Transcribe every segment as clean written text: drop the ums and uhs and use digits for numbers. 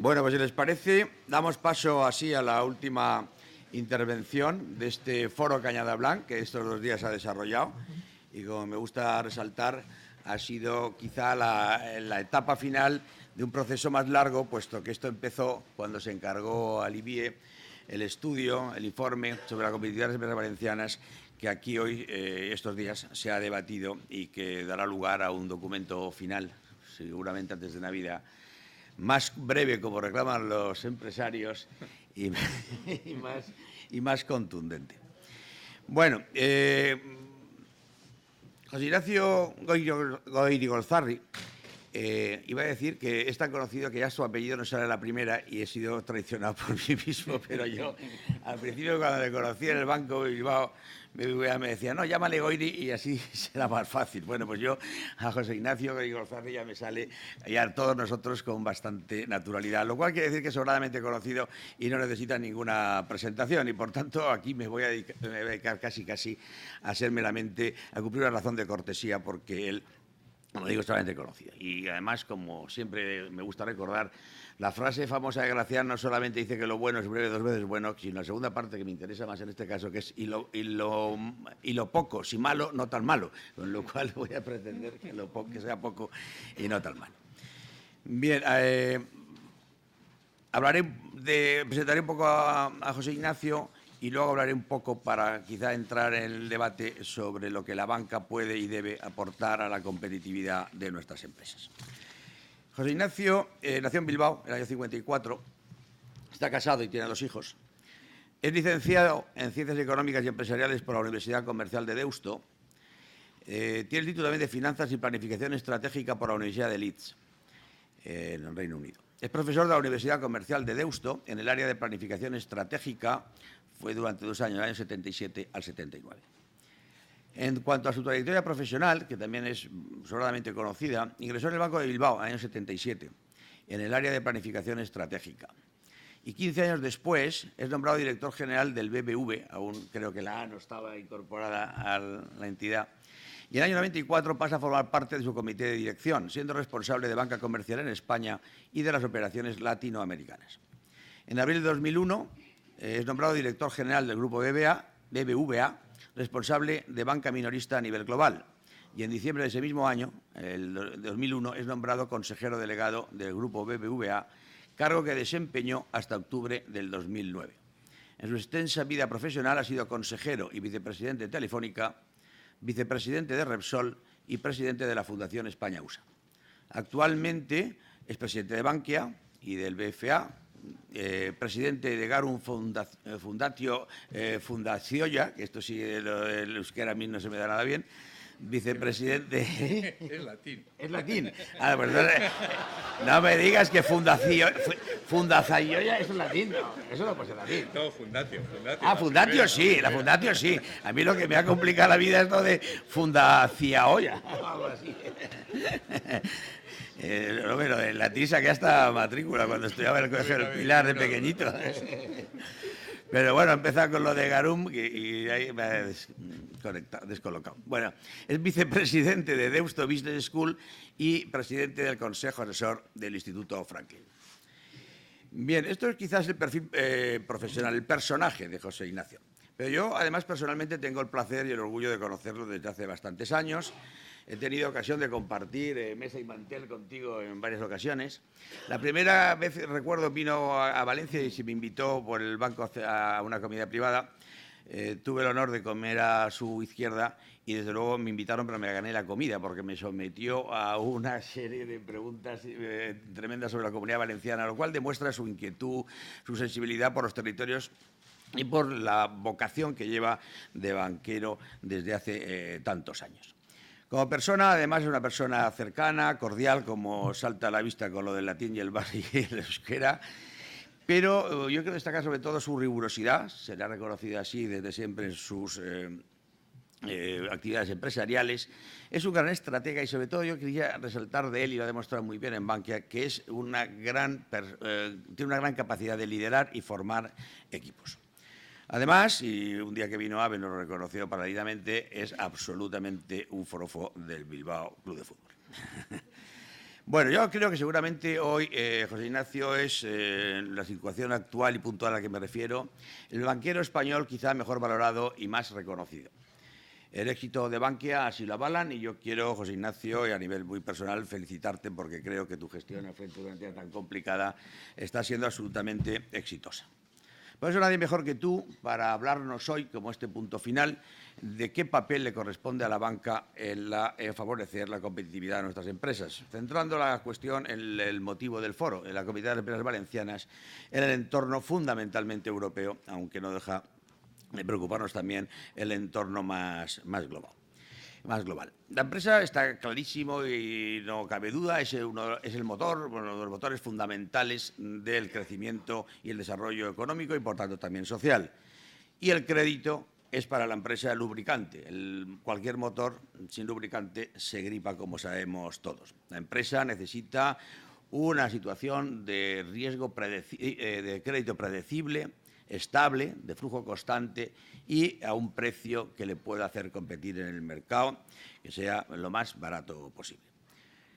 Bueno, pues si les parece, damos paso así a la última intervención de este foro Cañada Blanc, que estos 2 días ha desarrollado y, como me gusta resaltar, ha sido quizá la etapa final de un proceso más largo, puesto que esto empezó cuando se encargó a Olivier el estudio, el informe sobre la competitividad de las empresas valencianas, que aquí hoy, estos días, se ha debatido y que dará lugar a un documento final, seguramente antes de Navidad, más breve, como reclaman los empresarios, y más contundente. Bueno, José Ignacio Goirigolzarri iba a decir que es tan conocido que ya su apellido no sale a la primera y he sido traicionado por mí mismo, pero yo, al principio, cuando le conocí en el Banco de Bilbao, BBVA me decía, no, llámale Goiri y así será más fácil. Bueno, pues yo a José Ignacio Goirigolzarri ya me sale, ya a todos nosotros, con bastante naturalidad, lo cual quiere decir que es sobradamente conocido y no necesita ninguna presentación, y por tanto aquí me voy a dedicar casi a ser meramente, a cumplir una razón de cortesía, porque él, como digo, es totalmente conocida. Y además, como siempre me gusta recordar, la frase famosa de Gracián no solamente dice que lo bueno es breve 2 veces bueno, sino la segunda parte, que me interesa más en este caso, que es y lo poco, si malo, no tan malo. Con lo cual voy a pretender que sea poco y no tan malo. Bien, presentaré un poco a José Ignacio, y luego hablaré un poco, para quizá entrar en el debate, sobre lo que la banca puede y debe aportar a la competitividad de nuestras empresas. José Ignacio nació en Bilbao en el año 54, está casado y tiene 2 hijos. Es licenciado en Ciencias Económicas y Empresariales por la Universidad Comercial de Deusto. Tiene el título también de Finanzas y Planificación Estratégica por la Universidad de Leeds, en el Reino Unido. Es profesor de la Universidad Comercial de Deusto en el área de Planificación Estratégica. Fue durante 2 años, del año 77 al 79. En cuanto a su trayectoria profesional, que también es sobradamente conocida, ingresó en el Banco de Bilbao en el año 77, en el área de Planificación Estratégica. Y 15 años después es nombrado director general del BBV, aún creo que la A no estaba incorporada a la entidad, y en el año 94 pasa a formar parte de su comité de dirección, siendo responsable de banca comercial en España y de las operaciones latinoamericanas. En abril de 2001 es nombrado director general del Grupo BBVA, responsable de banca minorista a nivel global. Y en diciembre de ese mismo año, el 2001, es nombrado consejero delegado del Grupo BBVA, cargo que desempeñó hasta octubre del 2009. En su extensa vida profesional ha sido consejero y vicepresidente de Telefónica, vicepresidente de Repsol y presidente de la Fundación España-USA. Actualmente es presidente de Bankia y del BFA, presidente de Garum Fundatio Fundacioia, que esto sí, el euskera a mí no se me da nada bien, vicepresidente... Es latín. ¿Es latín? Ah, pues no me digas que Fundacioia es latín, no, eso no puede ser latín. No, Fundatio. Ah, Fundatio sí, la Fundatio sí. A mí lo que me ha complicado la vida es lo de Fundaciaoia, algo así. Bueno, en latín saqué hasta matrícula cuando estudiaba en el Colegio del Pilar de pequeñito. Pero bueno, empezar con lo de Garum y ahí me ha descolocado. Bueno, es vicepresidente de Deusto Business School y presidente del Consejo Asesor del Instituto Franklin. Bien, esto es quizás el perfil profesional, el personaje de José Ignacio. Pero yo, además, personalmente tengo el placer y el orgullo de conocerlo desde hace bastantes años. He tenido ocasión de compartir mesa y mantel contigo en varias ocasiones. La primera vez, recuerdo, vino a Valencia y se me invitó por el banco a una comida privada. Tuve el honor de comer a su izquierda y, desde luego, me invitaron, pero me gané la comida porque me sometió a una serie de preguntas tremendas sobre la Comunidad Valenciana, lo cual demuestra su inquietud, su sensibilidad por los territorios y por la vocación que lleva de banquero desde hace tantos años. Como persona, además, es una persona cercana, cordial, como salta a la vista con lo del latín y el euskera, pero yo quiero destacar sobre todo su rigurosidad, se le ha reconocido así desde siempre en sus actividades empresariales. Es un gran estratega y sobre todo yo quería resaltar de él, y lo ha demostrado muy bien en Bankia, que es tiene una gran capacidad de liderar y formar equipos. Además, y un día que vino AVE nos lo reconoció paralelamente, es absolutamente un forofo del Bilbao Club de Fútbol. Bueno, yo creo que seguramente hoy, José Ignacio, es la situación actual y puntual a la que me refiero, el banquero español quizá mejor valorado y más reconocido. El éxito de Bankia así lo avalan y yo quiero, José Ignacio, y a nivel muy personal, felicitarte porque creo que tu gestión al frente de una entidad tan complicada está siendo absolutamente exitosa. Por eso nadie mejor que tú para hablarnos hoy, como este punto final, de qué papel le corresponde a la banca en favorecer la competitividad de nuestras empresas, centrando la cuestión en el motivo del foro, en la Comunidad de Empresas Valencianas, en el entorno fundamentalmente europeo, aunque no deja de preocuparnos también el entorno más global. La empresa está clarísimo y no cabe duda, es el motor, uno de los motores fundamentales del crecimiento y el desarrollo económico y, por tanto, también social. Y el crédito es para la empresa el lubricante. Cualquier motor sin lubricante se gripa, como sabemos todos. La empresa necesita una situación de riesgo de crédito predecible, estable, de flujo constante y a un precio que le pueda hacer competir en el mercado, que sea lo más barato posible.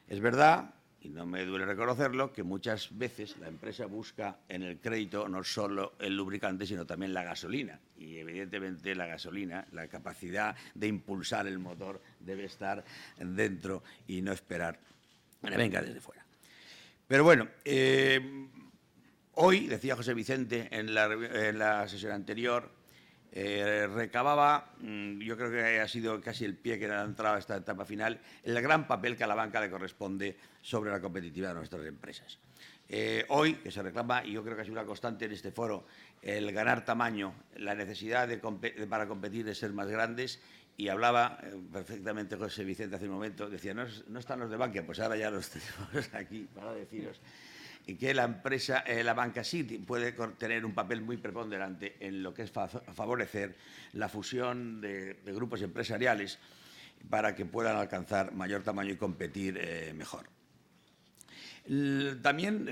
Es verdad, y no me duele reconocerlo, que muchas veces la empresa busca en el crédito no solo el lubricante, sino también la gasolina. Y evidentemente la gasolina, la capacidad de impulsar el motor debe estar dentro y no esperar que venga desde fuera. Pero bueno, hoy, decía José Vicente en la sesión anterior, recababa, yo creo que ha sido casi el pie que le ha entrado a esta etapa final, el gran papel que a la banca le corresponde sobre la competitividad de nuestras empresas. Hoy, que se reclama, y yo creo que ha sido una constante en este foro, el ganar tamaño, la necesidad para competir de ser más grandes, y hablaba perfectamente José Vicente hace un momento, decía, no están los de Bankia, pues ahora ya los tenemos aquí para deciros y que la banca sí puede tener un papel muy preponderante en lo que es favorecer la fusión de grupos empresariales para que puedan alcanzar mayor tamaño y competir mejor. También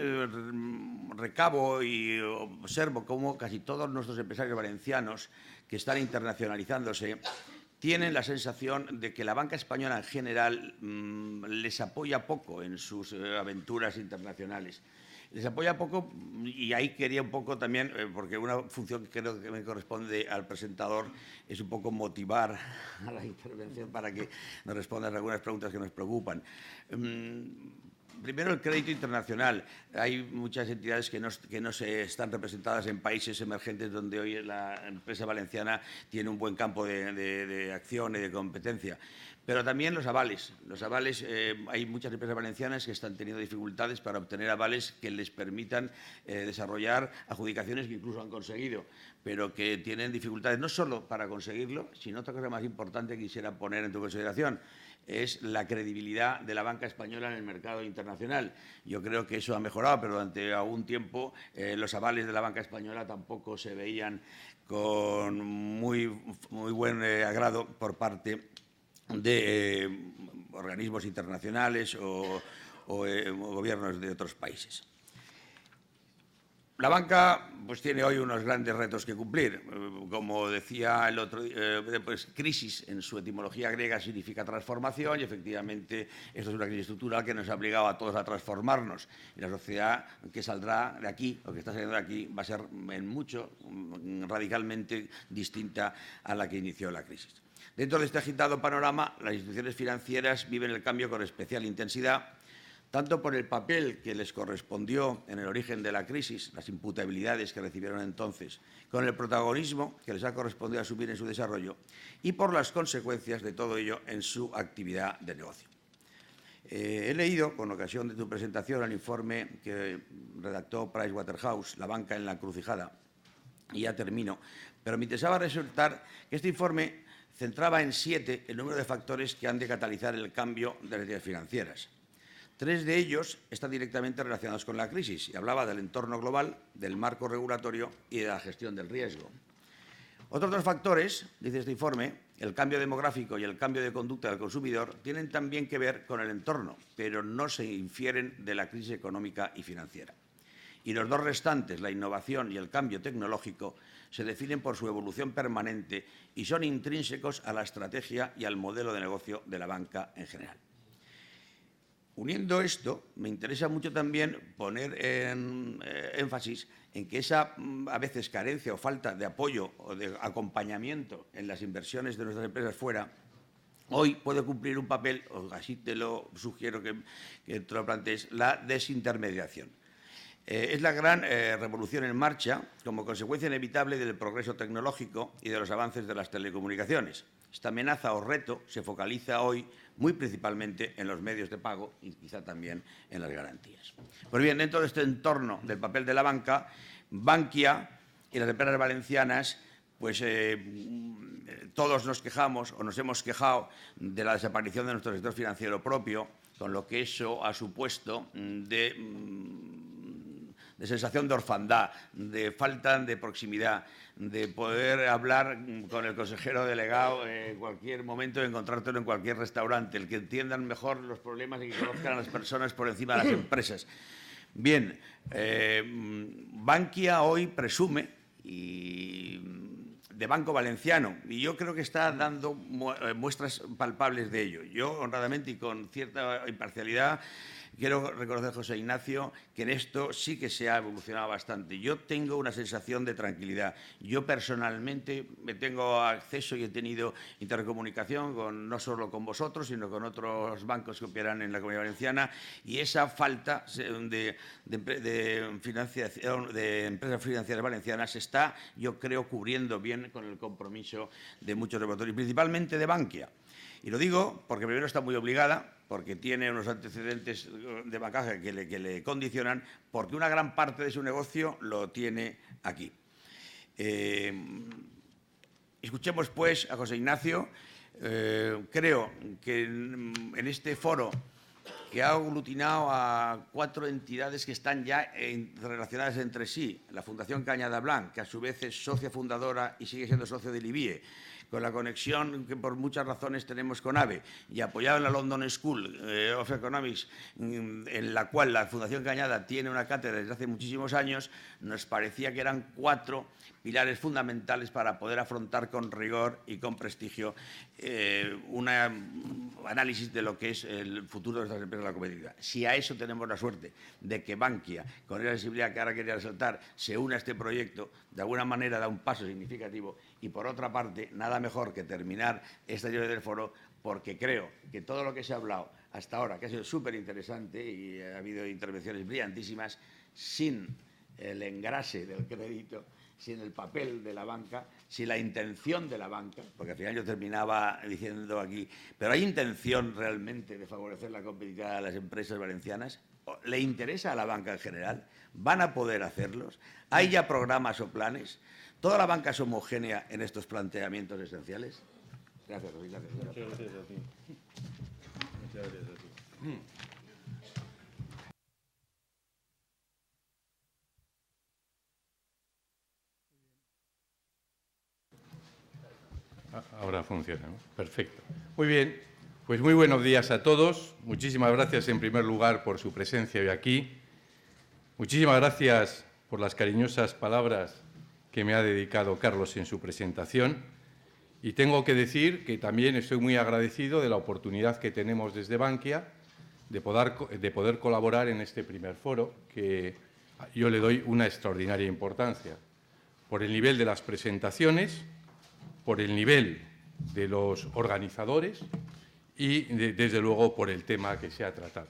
recabo y observo cómo casi todos nuestros empresarios valencianos que están internacionalizándose tienen la sensación de que la banca española en general les apoya poco en sus aventuras internacionales. Les apoya poco y ahí quería un poco también, porque una función que creo que me corresponde al presentador es un poco motivar a la intervención para que nos respondan algunas preguntas que nos preocupan. Primero, el crédito internacional. Hay muchas entidades que no se están representadas en países emergentes donde hoy la empresa valenciana tiene un buen campo de acción y de competencia. Pero también los avales. Los avales, hay muchas empresas valencianas que están teniendo dificultades para obtener avales que les permitan desarrollar adjudicaciones que incluso han conseguido, pero que tienen dificultades no solo para conseguirlo, sino otra cosa más importante que quisiera poner en tu consideración, es la credibilidad de la banca española en el mercado internacional. Yo creo que eso ha mejorado, pero durante algún tiempo los avales de la banca española tampoco se veían con muy buen agrado por parte de organismos internacionales o gobiernos de otros países. La banca pues, tiene hoy unos grandes retos que cumplir. Como decía el otro día, pues, crisis en su etimología griega significa transformación y efectivamente esto es una crisis estructural que nos ha obligado a todos a transformarnos. Y la sociedad que saldrá de aquí, o que está saliendo de aquí, va a ser en mucho radicalmente distinta a la que inició la crisis. Dentro de este agitado panorama, las instituciones financieras viven el cambio con especial intensidad, tanto por el papel que les correspondió en el origen de la crisis, las imputabilidades que recibieron entonces, con el protagonismo que les ha correspondido asumir en su desarrollo y por las consecuencias de todo ello en su actividad de negocio. He leído, con ocasión de tu presentación, el informe que redactó Pricewaterhouse, La banca en la encrucijada, y ya termino, pero me interesaba resaltar que este informe centraba en 7 el número de factores que han de catalizar el cambio de las entidades financieras. 3 de ellos están directamente relacionados con la crisis y hablaba del entorno global, del marco regulatorio y de la gestión del riesgo. Otros 2 factores, dice este informe, el cambio demográfico y el cambio de conducta del consumidor, tienen también que ver con el entorno, pero no se infieren de la crisis económica y financiera. Y los 2 restantes, la innovación y el cambio tecnológico, se definen por su evolución permanente y son intrínsecos a la estrategia y al modelo de negocio de la banca en general. Uniendo esto, me interesa mucho también poner énfasis en que esa, a veces, carencia o falta de apoyo o de acompañamiento en las inversiones de nuestras empresas fuera, hoy puede cumplir un papel, o así te lo sugiero que te lo plantees, la desintermediación. Es la gran revolución en marcha como consecuencia inevitable del progreso tecnológico y de los avances de las telecomunicaciones. Esta amenaza o reto se focaliza hoy muy principalmente en los medios de pago y quizá también en las garantías. Pues bien, dentro de este entorno del papel de la banca, Bankia y las empresas valencianas, pues todos nos quejamos o nos hemos quejado de la desaparición de nuestro sector financiero propio, con lo que eso ha supuesto de sensación de orfandad, de falta de proximidad, de poder hablar con el consejero delegado en cualquier momento, encontrártelo en cualquier restaurante, el que entiendan mejor los problemas y que conozcan a las personas por encima de las empresas. Bien, Bankia hoy presume de Banco Valenciano y yo creo que está dando muestras palpables de ello. Yo, honradamente y con cierta imparcialidad, quiero reconocer, José Ignacio, que en esto sí que se ha evolucionado bastante. Yo tengo una sensación de tranquilidad. Yo personalmente me tengo acceso y he tenido intercomunicación no solo con vosotros, sino con otros bancos que operan en la Comunidad Valenciana, y esa falta de empresas financieras valencianas se está, yo creo, cubriendo bien con el compromiso de muchos reguladores, y principalmente de Bankia. Y lo digo porque primero está muy obligada, porque tiene unos antecedentes de bancaje que le condicionan, porque una gran parte de su negocio lo tiene aquí. Escuchemos, pues, a José Ignacio. Creo que en este foro, que ha aglutinado a 4 entidades que están ya relacionadas entre sí, la Fundación Cañada Blanc, que a su vez es socia fundadora y sigue siendo socio del IBIE, con la conexión que por muchas razones tenemos con AVE y apoyado en la London School of Economics, en la cual la Fundación Cañada tiene una cátedra desde hace muchísimos años, nos parecía que eran 4 pilares fundamentales para poder afrontar con rigor y con prestigio un análisis de lo que es el futuro de nuestras empresas de la competitividad. Si a eso tenemos la suerte de que Bankia, con esa sensibilidad que ahora quería resaltar, se une a este proyecto, de alguna manera da un paso significativo. Y, por otra parte, nada mejor que terminar esta llave del foro, porque creo que todo lo que se ha hablado hasta ahora, que ha sido súper interesante y ha habido intervenciones brillantísimas, sin el engrase del crédito, sin el papel de la banca, sin la intención de la banca, porque al final yo terminaba diciendo aquí, ¿pero hay intención realmente de favorecer la competitividad de las empresas valencianas? ¿Le interesa a la banca en general? ¿Van a poder hacerlos? ¿Hay ya programas o planes? ¿Toda la banca es homogénea en estos planteamientos esenciales? Gracias, Rosy. Gracias. Muchas gracias a ti. Muchas gracias a ti. Ahora funciona, ¿no? Perfecto. Muy bien, pues muy buenos días a todos. Muchísimas gracias, en primer lugar, por su presencia hoy aquí. Muchísimas gracias por las cariñosas palabras que me ha dedicado Carlos en su presentación. Y tengo que decir que también estoy muy agradecido de la oportunidad que tenemos desde Bankia de poder colaborar en este primer foro, que yo le doy una extraordinaria importancia por el nivel de las presentaciones, por el nivel de los organizadores y, desde luego, por el tema que se ha tratado.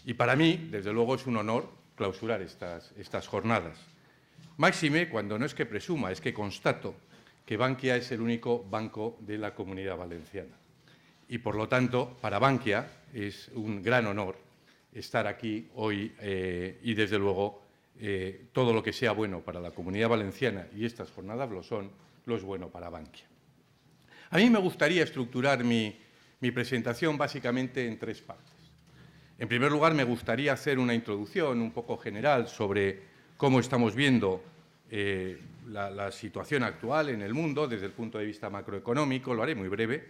Y para mí, desde luego, es un honor clausurar estas jornadas. Máxime cuando no es que presuma, es que constato que Bankia es el único banco de la Comunidad Valenciana. Y, por lo tanto, para Bankia es un gran honor estar aquí hoy y, desde luego, todo lo que sea bueno para la Comunidad Valenciana, y estas jornadas lo son, lo es bueno para Bankia. A mí me gustaría estructurar mi presentación básicamente en tres partes. En primer lugar, me gustaría hacer una introducción un poco general sobre cómo estamos viendo la situación actual en el mundo desde el punto de vista macroeconómico. Lo haré muy breve,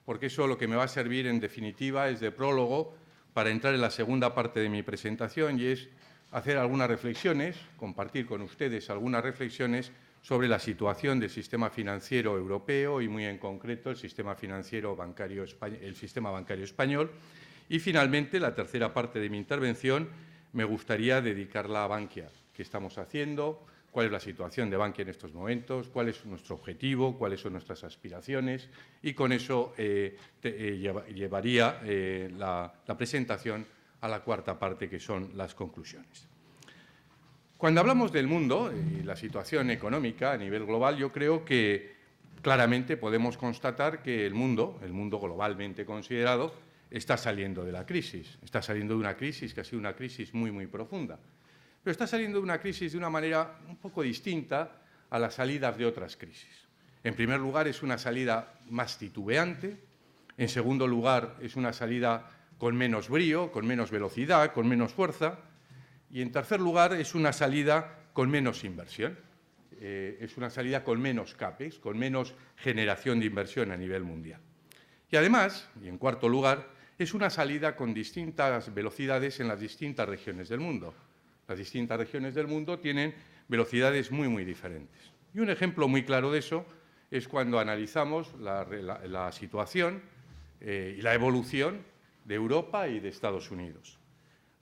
porque eso lo que me va a servir, en definitiva, es de prólogo para entrar en la segunda parte de mi presentación, y es hacer algunas reflexiones, compartir con ustedes algunas reflexiones sobre la situación del sistema financiero europeo y, muy en concreto, el sistema bancario español. Y, finalmente, la tercera parte de mi intervención me gustaría dedicarla a Bankia. ¿Qué estamos haciendo? ¿Cuál es la situación de Bankia en estos momentos? ¿Cuál es nuestro objetivo? ¿Cuáles son nuestras aspiraciones? Y con eso llevaría la presentación a la cuarta parte, que son las conclusiones. Cuando hablamos del mundo y la situación económica a nivel global, yo creo que claramente podemos constatar que el mundo globalmente considerado, está saliendo de la crisis. Está saliendo de una crisis que ha sido una crisis muy, muy profunda. Pero está saliendo de una crisis de una manera un poco distinta a las salidas de otras crisis. En primer lugar, es una salida más titubeante. En segundo lugar, es una salida con menos brío, con menos velocidad, con menos fuerza. Y, en tercer lugar, es una salida con menos inversión. Es una salida con menos CAPEX, con menos generación de inversión a nivel mundial. Y, además, y en cuarto lugar, es una salida con distintas velocidades en las distintas regiones del mundo. Las distintas regiones del mundo tienen velocidades muy, muy diferentes. Y un ejemplo muy claro de eso es cuando analizamos la situación y la evolución de Europa y de Estados Unidos.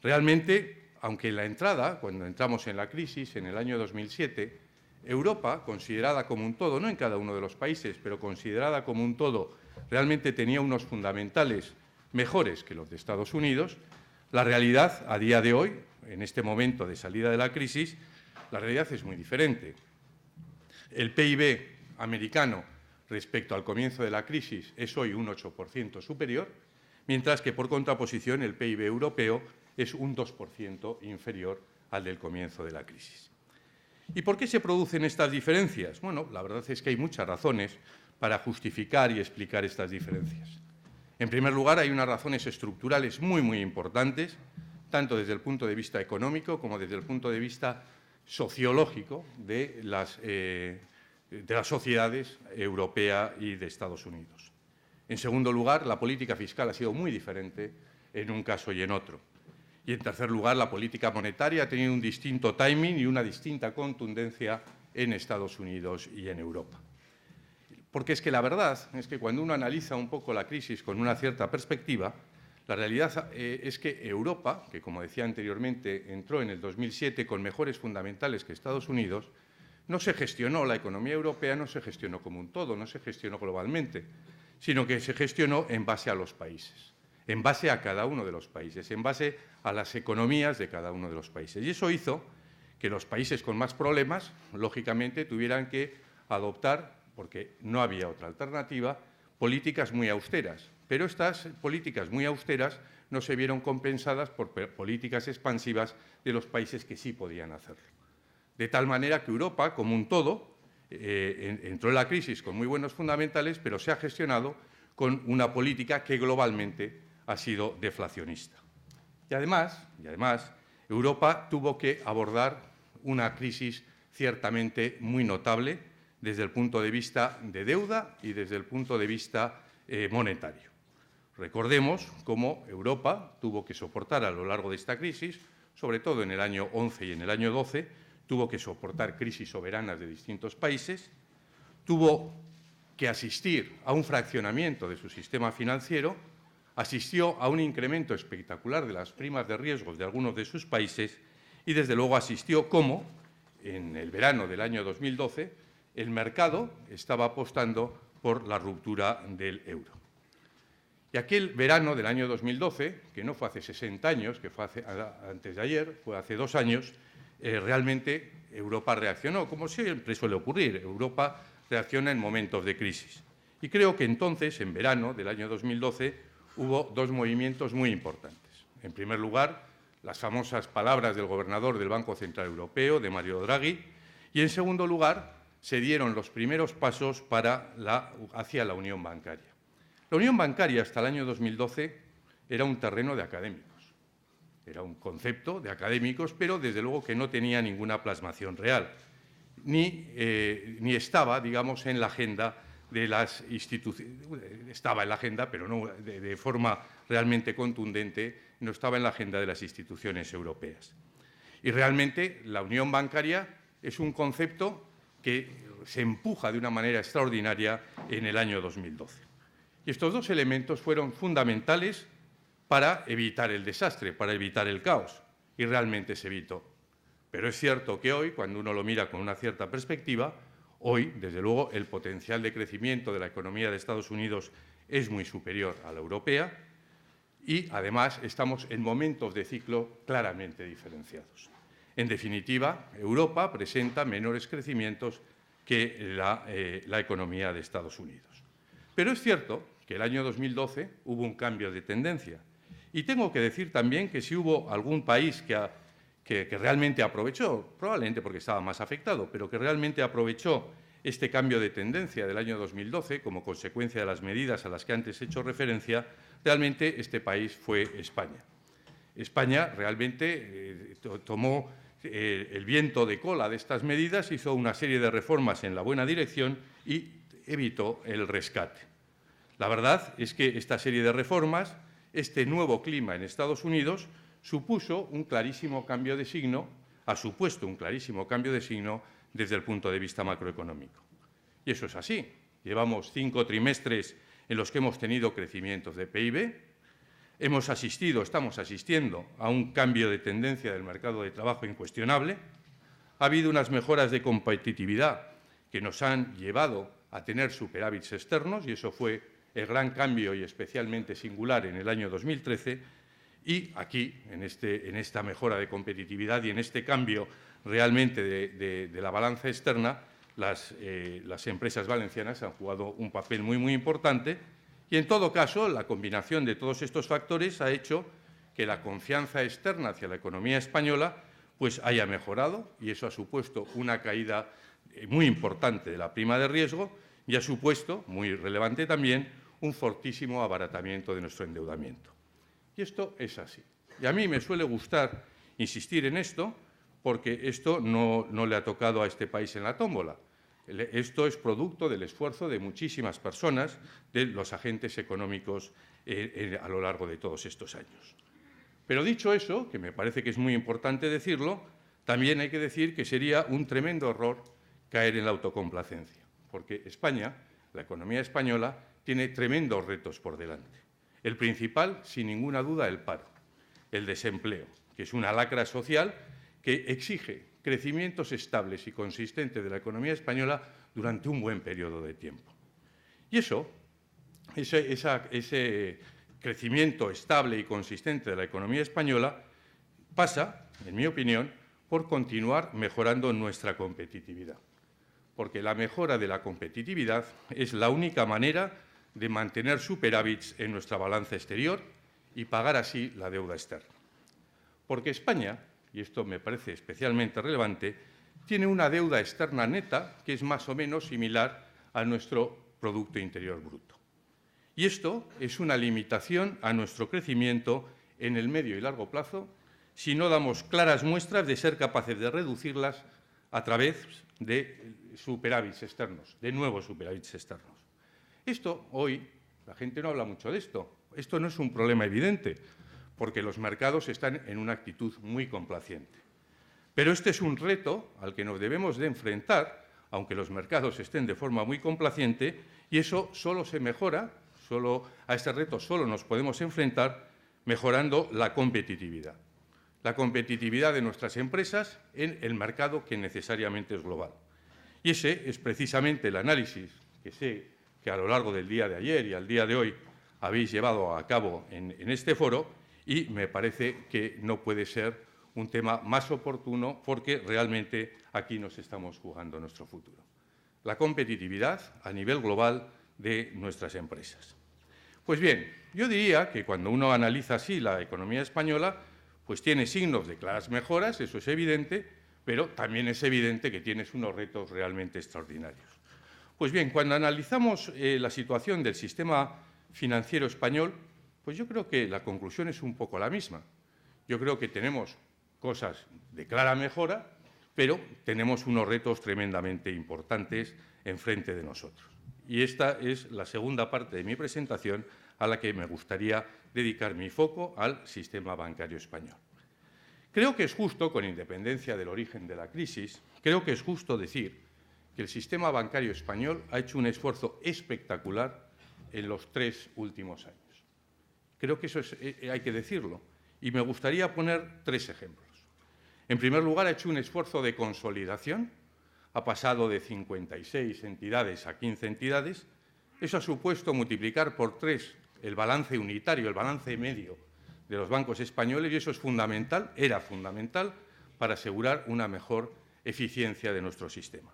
Realmente, aunque en la entrada, cuando entramos en la crisis en el año 2007, Europa, considerada como un todo, no en cada uno de los países, pero considerada como un todo, realmente tenía unos fundamentales mejores que los de Estados Unidos. La realidad, a día de hoy, en este momento de salida de la crisis, la realidad es muy diferente. El PIB americano respecto al comienzo de la crisis es hoy un 8% superior, mientras que, por contraposición, el PIB europeo es un 2% inferior al del comienzo de la crisis. ¿Y por qué se producen estas diferencias? Bueno, la verdad es que hay muchas razones para justificar y explicar estas diferencias. En primer lugar, hay unas razones estructurales muy, muy importantes, tanto desde el punto de vista económico como desde el punto de vista sociológico de las sociedades europea y de Estados Unidos. En segundo lugar, la política fiscal ha sido muy diferente en un caso y en otro. Y, en tercer lugar, la política monetaria ha tenido un distinto timing y una distinta contundencia en Estados Unidos y en Europa. Porque es que la verdad es que cuando uno analiza un poco la crisis con una cierta perspectiva, la realidad es que Europa, que, como decía anteriormente, entró en el 2007 con mejores fundamentales que Estados Unidos, no se gestionó, la economía europea no se gestionó como un todo, no se gestionó globalmente, sino que se gestionó en base a los países, en base a cada uno de los países, en base a las economías de cada uno de los países. Y eso hizo que los países con más problemas, lógicamente, tuvieran que adoptar, porque no había otra alternativa, políticas muy austeras. Pero estas políticas muy austeras no se vieron compensadas por políticas expansivas de los países que sí podían hacerlo. De tal manera que Europa, como un todo, entró en la crisis con muy buenos fundamentales, pero se ha gestionado con una política que globalmente ha sido deflacionista. Y además, Europa tuvo que abordar una crisis ciertamente muy notable desde el punto de vista de deuda y desde el punto de vista monetario. Recordemos cómo Europa tuvo que soportar a lo largo de esta crisis, sobre todo en el año 11 y en el año 12, tuvo que soportar crisis soberanas de distintos países, tuvo que asistir a un fraccionamiento de su sistema financiero, asistió a un incremento espectacular de las primas de riesgos de algunos de sus países y, desde luego, asistió cómo, en el verano del año 2012, el mercado estaba apostando por la ruptura del euro. Y aquel verano del año 2012, que no fue hace 60 años, que fue antes de ayer, fue hace 2 años, realmente Europa reaccionó, como siempre suele ocurrir. Europa reacciona en momentos de crisis. Y creo que entonces, en verano del año 2012, hubo 2 movimientos muy importantes. En primer lugar, las famosas palabras del gobernador del Banco Central Europeo, de Mario Draghi, y, en segundo lugar, se dieron los primeros pasos hacia la unión bancaria. La unión bancaria hasta el año 2012 era un terreno de académicos, era un concepto de académicos, pero desde luego que no tenía ninguna plasmación real, ni estaba, digamos, en la agenda de las instituciones. Estaba en la agenda, pero no de forma realmente contundente, no estaba en la agenda de las instituciones europeas. Y realmente la unión bancaria es un concepto que se empuja de una manera extraordinaria en el año 2012. Y estos dos elementos fueron fundamentales para evitar el desastre, para evitar el caos, y realmente se evitó. Pero es cierto que hoy, cuando uno lo mira con una cierta perspectiva, hoy, desde luego, el potencial de crecimiento de la economía de Estados Unidos es muy superior a la europea y, además, estamos en momentos de ciclo claramente diferenciados. En definitiva, Europa presenta menores crecimientos que la economía de Estados Unidos. Pero es cierto que el año 2012 hubo un cambio de tendencia. Y tengo que decir también que si hubo algún país que realmente aprovechó, probablemente porque estaba más afectado, pero que realmente aprovechó este cambio de tendencia del año 2012 como consecuencia de las medidas a las que antes he hecho referencia, realmente este país fue España. España realmente tomó el viento de cola de estas medidas, hizo una serie de reformas en la buena dirección y evitó el rescate. La verdad es que esta serie de reformas, este nuevo clima en Estados Unidos, supuso un clarísimo cambio de signo, ha supuesto un clarísimo cambio de signo desde el punto de vista macroeconómico. Y eso es así. Llevamos 5 trimestres en los que hemos tenido crecimientos de PIB, estamos asistiendo a un cambio de tendencia del mercado de trabajo incuestionable, ha habido unas mejoras de competitividad que nos han llevado a tener superávits externos, y eso fue el gran cambio y especialmente singular en el año 2013, y aquí, en esta mejora de competitividad y en este cambio realmente de la balanza externa, las empresas valencianas han jugado un papel muy, muy importante y, en todo caso, la combinación de todos estos factores ha hecho que la confianza externa hacia la economía española pues haya mejorado, y eso ha supuesto una caída muy importante de la prima de riesgo y ha supuesto, muy relevante también, un fortísimo abaratamiento de nuestro endeudamiento. Y esto es así. Y a mí me suele gustar insistir en esto porque esto no le ha tocado a este país en la tómbola. Esto es producto del esfuerzo de muchísimas personas, de los agentes económicos a lo largo de todos estos años. Pero dicho eso, que me parece que es muy importante decirlo, también hay que decir que sería un tremendo error caer en la autocomplacencia, porque España, la economía española, tiene tremendos retos por delante. El principal, sin ninguna duda, el paro, el desempleo, que es una lacra social que exige crecimientos estables y consistentes de la economía española durante un buen periodo de tiempo. Y ese crecimiento estable y consistente de la economía española pasa, en mi opinión, por continuar mejorando nuestra competitividad. Porque la mejora de la competitividad es la única manera de mantener superávits en nuestra balanza exterior y pagar así la deuda externa. Porque España, y esto me parece especialmente relevante, tiene una deuda externa neta que es más o menos similar a nuestro Producto Interior Bruto. Y esto es una limitación a nuestro crecimiento en el medio y largo plazo si no damos claras muestras de ser capaces de reducirlas a través de superávits externos, de nuevos superávits externos. Esto hoy, la gente no habla mucho de esto. Esto no es un problema evidente, porque los mercados están en una actitud muy complaciente. Pero este es un reto al que nos debemos de enfrentar, aunque los mercados estén de forma muy complaciente, y eso solo se mejora, a este reto solo nos podemos enfrentar mejorando la competitividad de nuestras empresas en el mercado que necesariamente es global. Y ese es precisamente el análisis que sé que a lo largo del día de ayer y al día de hoy habéis llevado a cabo en este foro, y me parece que no puede ser un tema más oportuno porque realmente aquí nos estamos jugando nuestro futuro. La competitividad a nivel global de nuestras empresas. Pues bien, yo diría que cuando uno analiza así la economía española, pues tiene signos de claras mejoras, eso es evidente, pero también es evidente que tienes unos retos realmente extraordinarios. Pues bien, cuando analizamos la situación del sistema financiero español, pues yo creo que la conclusión es un poco la misma. Yo creo que tenemos cosas de clara mejora, pero tenemos unos retos tremendamente importantes enfrente de nosotros. Y esta es la segunda parte de mi presentación a la que me gustaría dedicar mi foco al sistema bancario español. Creo que es justo, con independencia del origen de la crisis, creo que es justo decir que el sistema bancario español ha hecho un esfuerzo espectacular en los 3 últimos años. Creo que eso hay que decirlo. Y me gustaría poner 3 ejemplos. En primer lugar, ha hecho un esfuerzo de consolidación. Ha pasado de 56 entidades a 15 entidades. Eso ha supuesto multiplicar por 3 el balance unitario, el balance medio de los bancos españoles, y eso es fundamental, era fundamental, para asegurar una mejor eficiencia de nuestro sistema.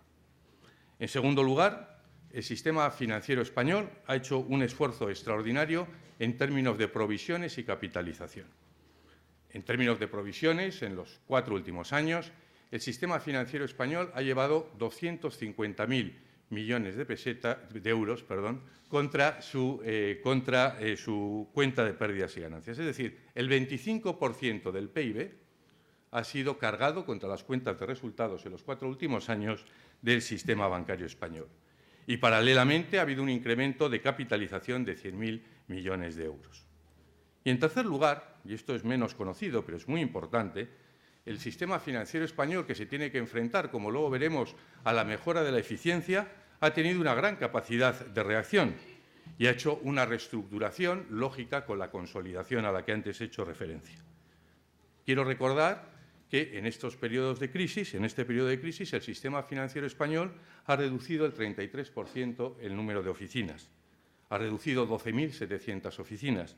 En segundo lugar, el sistema financiero español ha hecho un esfuerzo extraordinario en términos de provisiones y capitalización. En términos de provisiones, en los 4 últimos años, el sistema financiero español ha llevado 250.000 millones de euros contra su cuenta de pérdidas y ganancias. Es decir, el 25% del PIB ha sido cargado contra las cuentas de resultados en los 4 últimos años del sistema bancario español. Y, paralelamente, ha habido un incremento de capitalización de 100.000 millones de euros. Y, en tercer lugar, y esto es menos conocido, pero es muy importante, el sistema financiero español, que se tiene que enfrentar, como luego veremos, a la mejora de la eficiencia, ha tenido una gran capacidad de reacción y ha hecho una reestructuración lógica con la consolidación a la que antes he hecho referencia. Quiero recordar que en estos periodos de crisis, en este periodo de crisis, el sistema financiero español ha reducido el 33% el número de oficinas, ha reducido 12.700 oficinas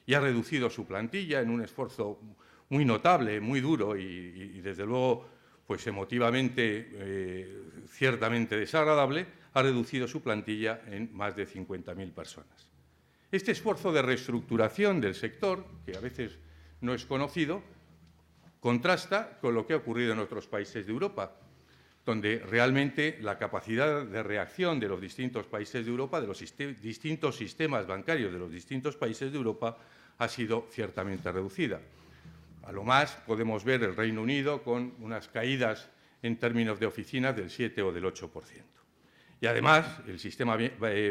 y ha reducido su plantilla en un esfuerzo muy notable, muy duro y desde luego, pues emotivamente, ciertamente desagradable, ha reducido su plantilla en más de 50.000 personas. Este esfuerzo de reestructuración del sector, que a veces no es conocido, contrasta con lo que ha ocurrido en otros países de Europa, donde realmente la capacidad de reacción de los distintos países de Europa, de los distintos sistemas bancarios de los distintos países de Europa, ha sido ciertamente reducida. A lo más podemos ver el Reino Unido con unas caídas en términos de oficinas del 7 o del 8%. Y además, el sistema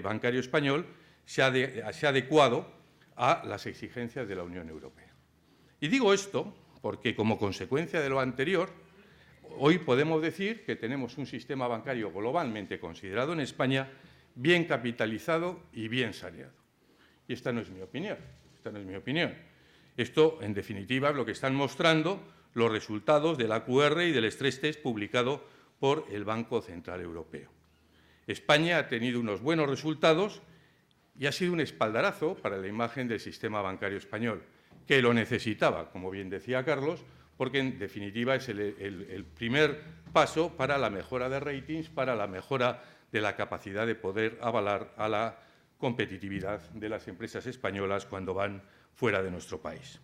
bancario español se ha adecuado a las exigencias de la Unión Europea. Y digo esto porque, como consecuencia de lo anterior, hoy podemos decir que tenemos un sistema bancario globalmente considerado en España bien capitalizado y bien saneado. Y esta no es mi opinión, Esto, en definitiva, es lo que están mostrando los resultados del AQR y del Stress Test publicado por el Banco Central Europeo. España ha tenido unos buenos resultados y ha sido un espaldarazo para la imagen del sistema bancario español, que lo necesitaba, como bien decía Carlos, porque, en definitiva, es el primer paso para la mejora de ratings, para la mejora de la capacidad de poder avalar a la competitividad de las empresas españolas cuando van fuera de nuestro país.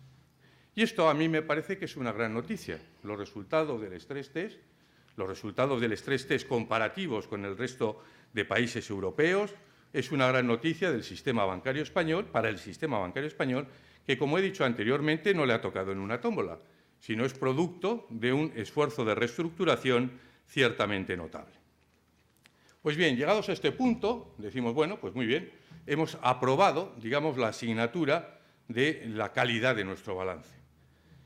Y esto a mí me parece que es una gran noticia. Los resultados del Stress Test comparativos con el resto de países europeos, es una gran noticia del sistema bancario español, para el sistema bancario español, que, como he dicho anteriormente, no le ha tocado en una tómbola, sino es producto de un esfuerzo de reestructuración ciertamente notable. Pues bien, llegados a este punto, decimos, bueno, pues muy bien, hemos aprobado, digamos, la asignatura de la calidad de nuestro balance.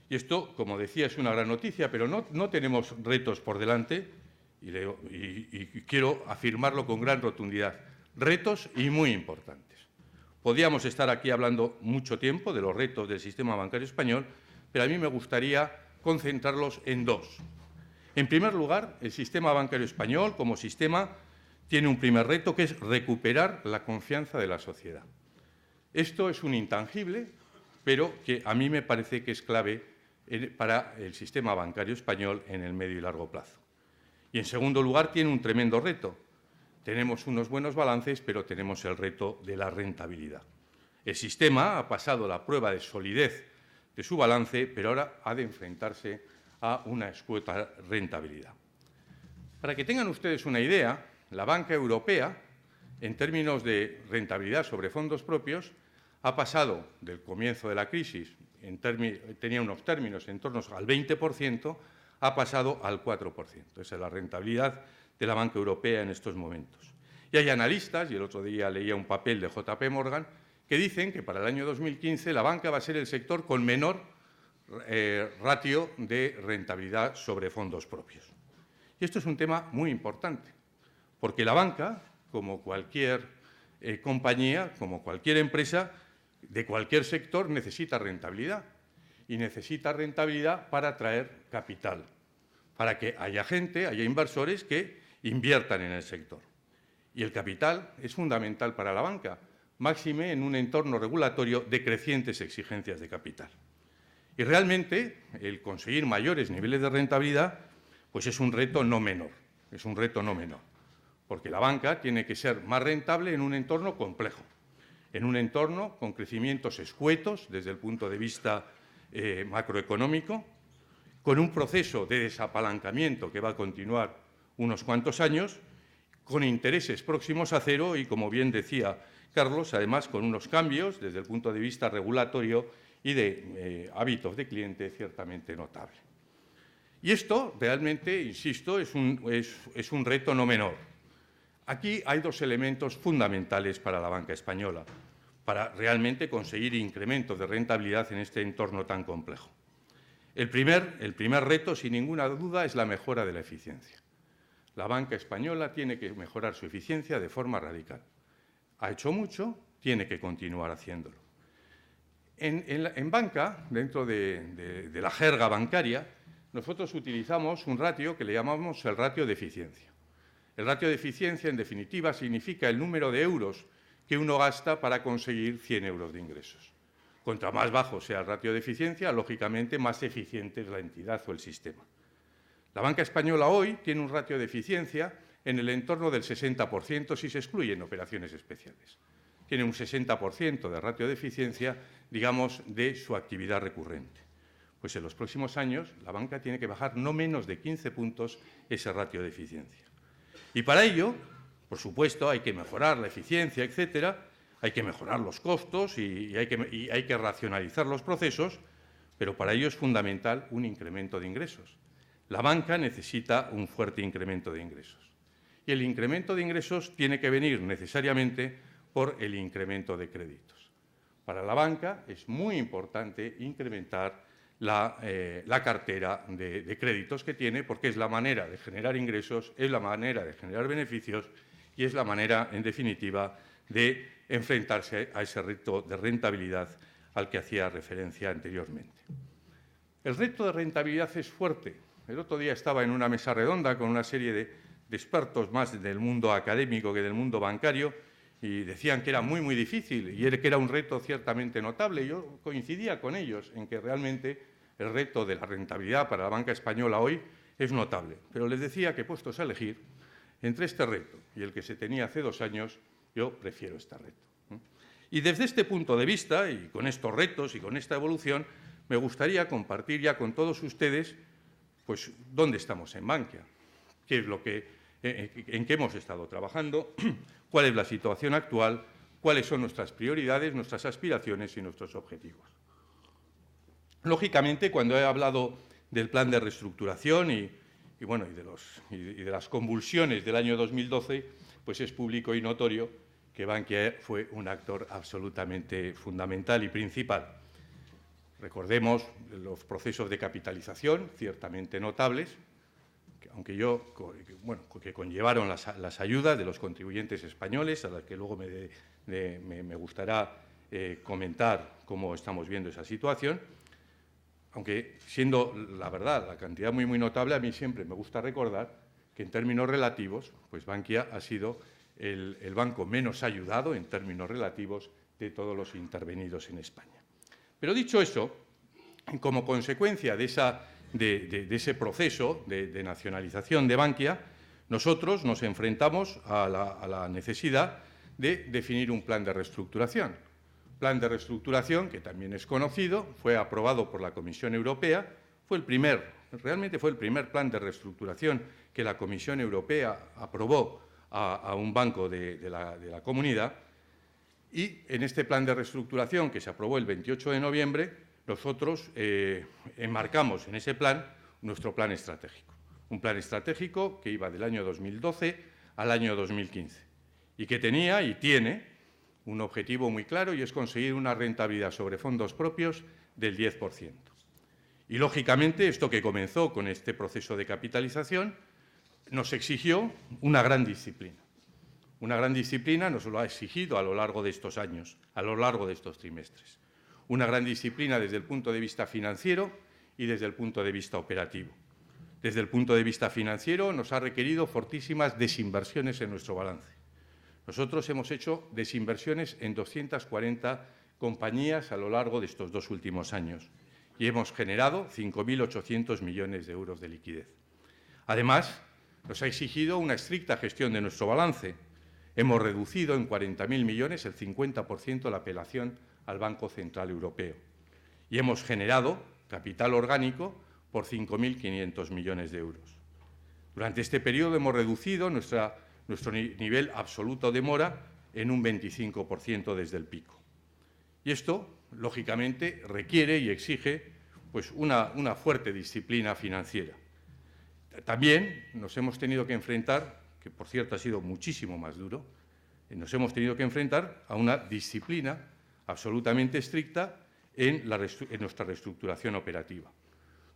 Y esto, como decía, es una gran noticia, pero no tenemos retos por delante, y quiero afirmarlo con gran rotundidad, retos y muy importantes. Podríamos estar aquí hablando mucho tiempo de los retos del sistema bancario español, pero a mí me gustaría concentrarlos en 2. En primer lugar, el sistema bancario español, como sistema, tiene un primer reto, que es recuperar la confianza de la sociedad. Esto es un intangible, pero que a mí me parece que es clave para el sistema bancario español en el medio y largo plazo. Y, en segundo lugar, tiene un tremendo reto. Tenemos unos buenos balances, pero tenemos el reto de la rentabilidad. El sistema ha pasado la prueba de solidez de su balance, pero ahora ha de enfrentarse a una escueta rentabilidad. Para que tengan ustedes una idea, la banca europea, en términos de rentabilidad sobre fondos propios, ha pasado del comienzo de la crisis, tenía unos términos en torno al 20%, ha pasado al 4%. Esa es la rentabilidad de la banca europea en estos momentos. Y hay analistas, y el otro día leía un papel de JP Morgan, que dicen que para el año 2015 la banca va a ser el sector con menor ratio de rentabilidad sobre fondos propios. Y esto es un tema muy importante, porque la banca, como cualquier compañía, como cualquier empresa, de cualquier sector, necesita rentabilidad. Y necesita rentabilidad para atraer capital, para que haya gente, haya inversores que inviertan en el sector. Y el capital es fundamental para la banca, máxime en un entorno regulatorio de crecientes exigencias de capital. Y realmente el conseguir mayores niveles de rentabilidad pues es un reto no menor, porque la banca tiene que ser más rentable en un entorno complejo, en un entorno con crecimientos escuetos desde el punto de vista macroeconómico, con un proceso de desapalancamiento que va a continuar unos cuantos años, con intereses próximos a cero y, como bien decía Carlos, además con unos cambios desde el punto de vista regulatorio y de hábitos de cliente ciertamente notable. Y esto realmente, insisto, es un reto no menor. Aquí hay dos elementos fundamentales para la banca española, para realmente conseguir incrementos de rentabilidad en este entorno tan complejo. El primer reto, sin ninguna duda, es la mejora de la eficiencia. La banca española tiene que mejorar su eficiencia de forma radical. Ha hecho mucho, tiene que continuar haciéndolo. En banca, dentro de la jerga bancaria, nosotros utilizamos un ratio que le llamamos el ratio de eficiencia. El ratio de eficiencia, en definitiva, significa el número de euros que uno gasta para conseguir 100 euros de ingresos. Contra más bajo sea el ratio de eficiencia, lógicamente más eficiente es la entidad o el sistema. La banca española hoy tiene un ratio de eficiencia en el entorno del 60% si se excluyen operaciones especiales. Tiene un 60% de ratio de eficiencia, digamos, de su actividad recurrente. Pues en los próximos años la banca tiene que bajar no menos de 15 puntos ese ratio de eficiencia. Y para ello, por supuesto, hay que mejorar la eficiencia, etcétera, hay que mejorar los costos y hay que racionalizar los procesos, pero para ello es fundamental un incremento de ingresos. La banca necesita un fuerte incremento de ingresos. Y el incremento de ingresos tiene que venir necesariamente por el incremento de créditos. Para la banca es muy importante incrementar la cartera de créditos que tiene, porque es la manera de generar ingresos, es la manera de generar beneficios y es la manera, en definitiva, de enfrentarse a ese reto de rentabilidad al que hacía referencia anteriormente. El reto de rentabilidad es fuerte. El otro día estaba en una mesa redonda con una serie de expertos más del mundo académico que del mundo bancario y decían que era muy difícil y que era un reto ciertamente notable. Yo coincidía con ellos en que realmente el reto de la rentabilidad para la banca española hoy es notable. Pero les decía que, puestos a elegir entre este reto y el que se tenía hace 2 años, yo prefiero este reto. Y desde este punto de vista, y con estos retos y con esta evolución, me gustaría compartir ya con todos ustedes pues, dónde estamos en Bankia, qué es en qué hemos estado trabajando, cuál es la situación actual, cuáles son nuestras prioridades, nuestras aspiraciones y nuestros objetivos. Lógicamente, cuando he hablado del plan de reestructuración y de las convulsiones del año 2012, pues es público y notorio que Bankia fue un actor absolutamente fundamental y principal. Recordemos los procesos de capitalización ciertamente notables, que conllevaron las ayudas de los contribuyentes españoles, a las que luego me gustará comentar cómo estamos viendo esa situación. Aunque, siendo la verdad la cantidad muy notable, a mí siempre me gusta recordar que en términos relativos, pues Bankia ha sido el banco menos ayudado en términos relativos de todos los intervenidos en España. Pero dicho eso, como consecuencia de ese proceso de nacionalización de Bankia, nosotros nos enfrentamos a la necesidad de definir un plan de reestructuración. Plan de reestructuración que también es conocido, fue aprobado por la Comisión Europea, realmente fue el primer plan de reestructuración que la Comisión Europea aprobó a un banco de la comunidad. Y en este plan de reestructuración, que se aprobó el 28 de noviembre, nosotros enmarcamos en ese plan nuestro plan estratégico. Un plan estratégico que iba del año 2012 al año 2015 y que tenía y tiene un objetivo muy claro, y es conseguir una rentabilidad sobre fondos propios del 10%. Y, lógicamente, esto que comenzó con este proceso de capitalización nos exigió una gran disciplina. Una gran disciplina nos lo ha exigido a lo largo de estos años, a lo largo de estos trimestres. Una gran disciplina desde el punto de vista financiero y desde el punto de vista operativo. Desde el punto de vista financiero nos ha requerido fortísimas desinversiones en nuestro balance. Nosotros hemos hecho desinversiones en 240 compañías a lo largo de estos 2 últimos años y hemos generado 5.800 millones de euros de liquidez. Además, nos ha exigido una estricta gestión de nuestro balance. Hemos reducido en 40.000 millones, el 50%, la apelación al Banco Central Europeo y hemos generado capital orgánico por 5.500 millones de euros. Durante este periodo hemos reducido nuestro nivel absoluto de mora en un 25% desde el pico. Y esto, lógicamente, requiere y exige pues, una fuerte disciplina financiera. También nos hemos tenido que enfrentar, que por cierto ha sido muchísimo más duro, nos hemos tenido que enfrentar a una disciplina absolutamente estricta en nuestra reestructuración operativa.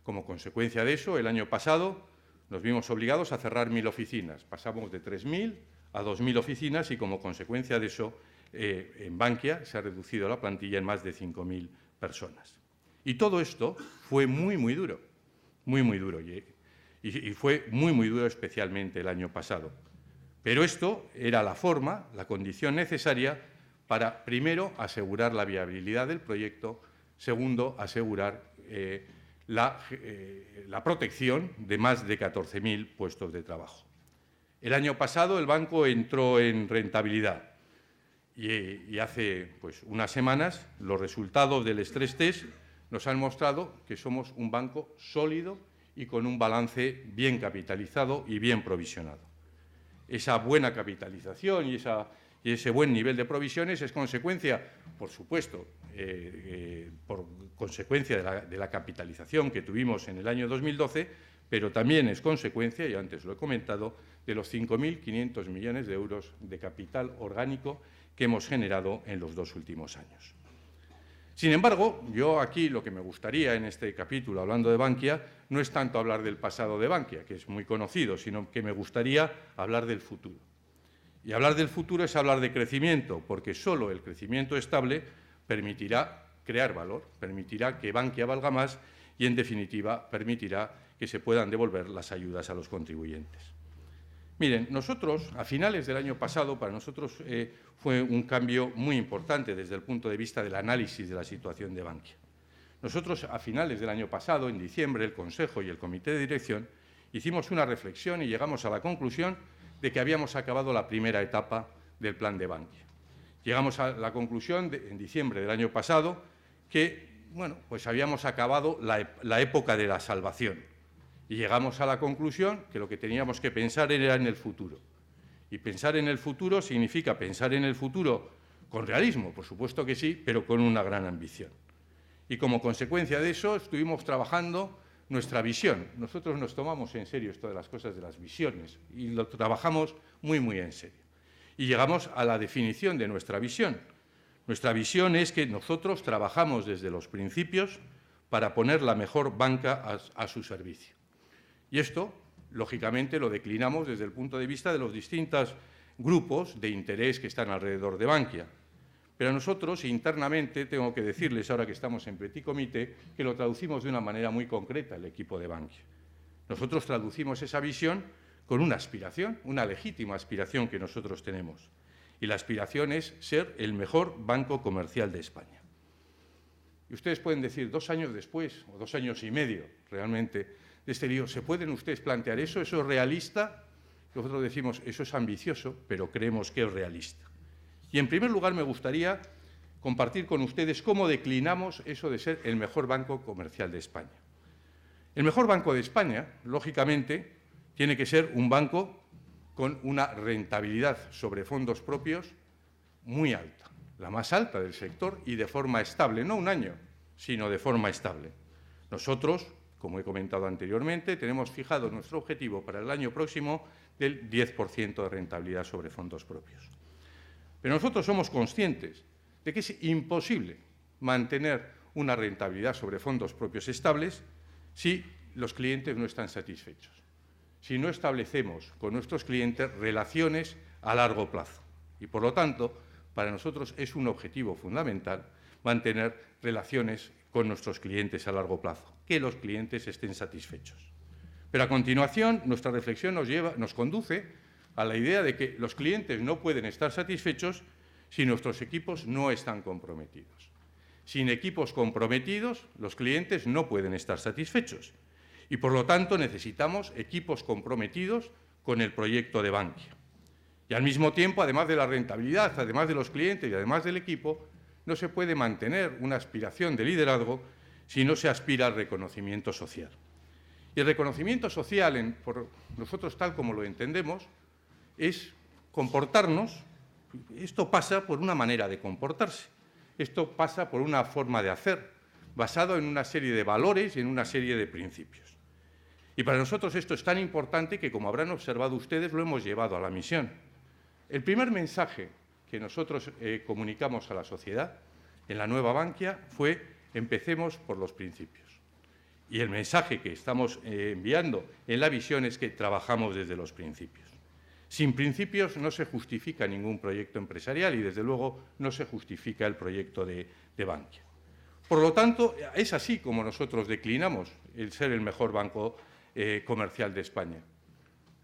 Como consecuencia de eso, el año pasado nos vimos obligados a cerrar 1.000 oficinas. Pasamos de 3.000 a 2.000 oficinas y, como consecuencia de eso, en Bankia se ha reducido la plantilla en más de 5.000 personas. Y todo esto fue muy, muy duro, muy, muy duro. Y fue muy, muy duro especialmente el año pasado. Pero esto era la forma, la condición necesaria para, primero, asegurar la viabilidad del proyecto, segundo, asegurar la protección de más de 14.000 puestos de trabajo. El año pasado el banco entró en rentabilidad y hace pues, unas semanas los resultados del stress test nos han mostrado que somos un banco sólido y con un balance bien capitalizado y bien provisionado. Esa buena capitalización y ese buen nivel de provisiones es consecuencia, por supuesto, por consecuencia de la capitalización que tuvimos en el año 2012, pero también es consecuencia, y antes lo he comentado, de los 5.500 millones de euros de capital orgánico que hemos generado en los 2 últimos años. Sin embargo, yo aquí lo que me gustaría en este capítulo, hablando de Bankia, no es tanto hablar del pasado de Bankia, que es muy conocido, sino que me gustaría hablar del futuro. Y hablar del futuro es hablar de crecimiento, porque solo el crecimiento estable permitirá crear valor, permitirá que Bankia valga más y, en definitiva, permitirá que se puedan devolver las ayudas a los contribuyentes. Miren, nosotros, a finales del año pasado, para nosotros fue un cambio muy importante desde el punto de vista del análisis de la situación de Bankia. Nosotros, a finales del año pasado, en diciembre, el Consejo y el Comité de Dirección hicimos una reflexión y llegamos a la conclusión de que habíamos acabado la primera etapa del plan de Bankia. Llegamos a la conclusión, en diciembre del año pasado, que bueno, pues habíamos acabado la época de la salvación. Y llegamos a la conclusión que lo que teníamos que pensar era en el futuro. Y pensar en el futuro significa pensar en el futuro con realismo, por supuesto que sí, pero con una gran ambición. Y como consecuencia de eso estuvimos trabajando nuestra visión. Nosotros nos tomamos en serio esto de las cosas de las visiones y lo trabajamos muy, muy en serio. Y llegamos a la definición de nuestra visión. Nuestra visión es que nosotros trabajamos desde los principios para poner la mejor banca a su servicio. Y esto, lógicamente, lo declinamos desde el punto de vista de los distintos grupos de interés que están alrededor de Bankia. Pero nosotros, internamente, tengo que decirles, ahora que estamos en Petit Comité, que lo traducimos de una manera muy concreta el equipo de Bankia. Nosotros traducimos esa visión con una aspiración, una legítima aspiración que nosotros tenemos. Y la aspiración es ser el mejor banco comercial de España. Y ustedes pueden decir, 2 años después, o 2 años y medio, realmente, de este lío, ¿se pueden ustedes plantear eso? ¿Eso es realista? Nosotros decimos, eso es ambicioso, pero creemos que es realista. Y, en primer lugar, me gustaría compartir con ustedes cómo declinamos eso de ser el mejor banco comercial de España. El mejor banco de España, lógicamente, tiene que ser un banco con una rentabilidad sobre fondos propios muy alta, la más alta del sector y de forma estable, no un año, sino de forma estable. Nosotros, como he comentado anteriormente, tenemos fijado nuestro objetivo para el año próximo del 10% de rentabilidad sobre fondos propios. Pero nosotros somos conscientes de que es imposible mantener una rentabilidad sobre fondos propios estables si los clientes no están satisfechos, si no establecemos con nuestros clientes relaciones a largo plazo. Y, por lo tanto, para nosotros es un objetivo fundamental mantener relaciones con nuestros clientes a largo plazo, que los clientes estén satisfechos. Pero a continuación, nuestra reflexión nos conduce a la idea de que los clientes no pueden estar satisfechos si nuestros equipos no están comprometidos. Sin equipos comprometidos, los clientes no pueden estar satisfechos. Y, por lo tanto, necesitamos equipos comprometidos con el proyecto de Bankia. Y, al mismo tiempo, además de la rentabilidad, además de los clientes y además del equipo, no se puede mantener una aspiración de liderazgo si no se aspira al reconocimiento social. Y el reconocimiento social, por nosotros tal como lo entendemos, es comportarnos. Esto pasa por una manera de comportarse. Esto pasa por una forma de hacer, basado en una serie de valores y en una serie de principios. Y para nosotros esto es tan importante que, como habrán observado ustedes, lo hemos llevado a la misión. El primer mensaje que nosotros comunicamos a la sociedad en la nueva Bankia fue: empecemos por los principios. Y el mensaje que estamos enviando en la visión es que trabajamos desde los principios. Sin principios no se justifica ningún proyecto empresarial y, desde luego, no se justifica el proyecto de Bankia. Por lo tanto, es así como nosotros declinamos el ser el mejor banco comercial de España,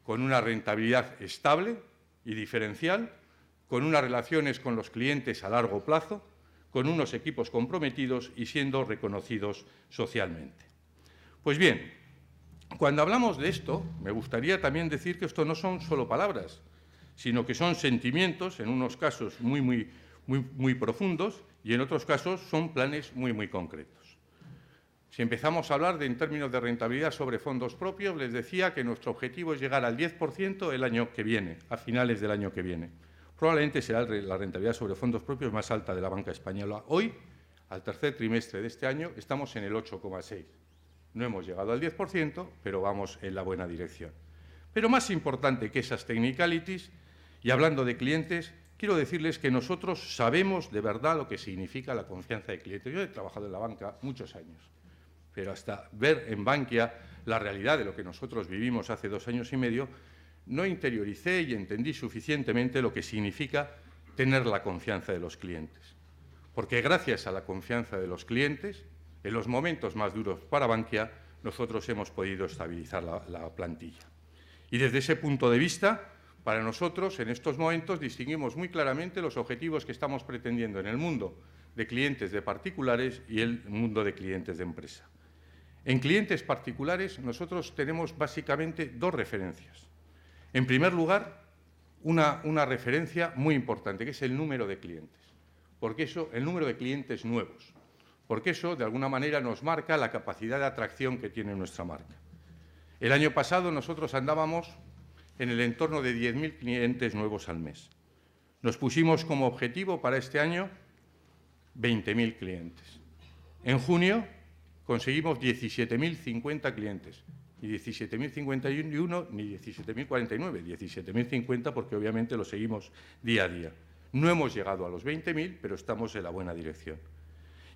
con una rentabilidad estable y diferencial, con unas relaciones con los clientes a largo plazo, con unos equipos comprometidos y siendo reconocidos socialmente. Pues bien, cuando hablamos de esto, me gustaría también decir que esto no son solo palabras, sino que son sentimientos, en unos casos muy profundos, y en otros casos son planes muy concretos. Si empezamos a hablar en términos de rentabilidad sobre fondos propios, les decía que nuestro objetivo es llegar al 10% el año que viene, a finales del año que viene. Probablemente será la rentabilidad sobre fondos propios más alta de la banca española. Hoy, al tercer trimestre de este año, estamos en el 8,6%. No hemos llegado al 10%, pero vamos en la buena dirección. Pero más importante que esas technicalities, y hablando de clientes, quiero decirles que nosotros sabemos de verdad lo que significa la confianza de clientes. Yo he trabajado en la banca muchos años, pero hasta ver en Bankia la realidad de lo que nosotros vivimos hace 2 años y medio, no interioricé y entendí suficientemente lo que significa tener la confianza de los clientes. Porque gracias a la confianza de los clientes, en los momentos más duros para Bankia, nosotros hemos podido estabilizar la plantilla. Y desde ese punto de vista, para nosotros, en estos momentos, distinguimos muy claramente los objetivos que estamos pretendiendo en el mundo de clientes de particulares y el mundo de clientes de empresa. En clientes particulares, nosotros tenemos básicamente 2 referencias. En primer lugar, una referencia muy importante, que es el número de clientes. Porque eso, el número de clientes nuevos. Porque eso, de alguna manera, nos marca la capacidad de atracción que tiene nuestra marca. El año pasado nosotros andábamos en el entorno de 10.000 clientes nuevos al mes. Nos pusimos como objetivo para este año 20.000 clientes. En junio conseguimos 17.050 clientes. Ni 17.051 ni 17.049, 17.050 porque obviamente lo seguimos día a día. No hemos llegado a los 20.000, pero estamos en la buena dirección.